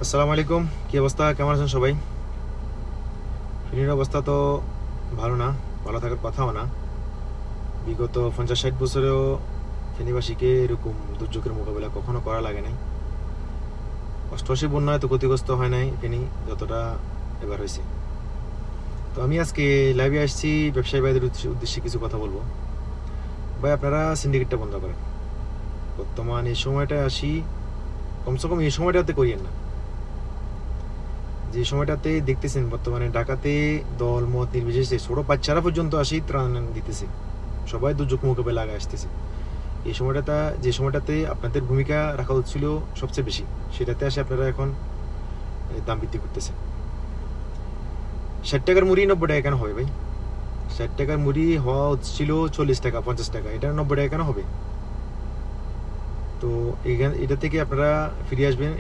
আসসালামু আলাইকুম। কি অবস্থা, কেমন আছেন সবাই? ফেনীর অবস্থা তো ভালো না, ভালো থাকার কথাও না। বিগত 50-60 বছরেও ফেনীবাসীকে এরকম দুর্যোগের মোকাবিলা কখনো করা লাগে নাই। অষ্টআশি বন্যায় এত ক্ষতিগ্রস্ত হয় নাই ফেনী যতটা এবার হয়েছে। তো আমি আজকে লাইভে আসছি ব্যবসায়ী ভাইদের উদ্দেশ্যে কিছু কথা বলবো। ভাই, আপনারা সিন্ডিকেটটা বন্ধ করেন। বর্তমান এই সময়টা আসি, কমসে কম এই সময়টাতে করিয়েন না। যে সময়টাতে দেখতেছেন বর্তমানে ঢাকাতে দল মত নির্বিশেষে ছোট বাচ্চারা পর্যন্ত আসি ত্রাণ দিতেছে, সবাই দুর্যোগ মোকাবেলা আগে আসতেছে। এই সময়টাতে যে সময়টাতে আপনাদের ভূমিকা রাখা উচিত ছিল সবচেয়ে বেশি, সেটাতে আসে আপনারা এখন দাম বৃদ্ধি করতেছে। 60 টাকার মুড়ি 90 টাকা কেন হবে ভাই? 60 টাকার মুড়ি হওয়া ছিল 40 টাকা 50 টাকা, এটা 90 টাকা কেন হবে? তো এটা থেকে আপনারা ফিরে আসবেন।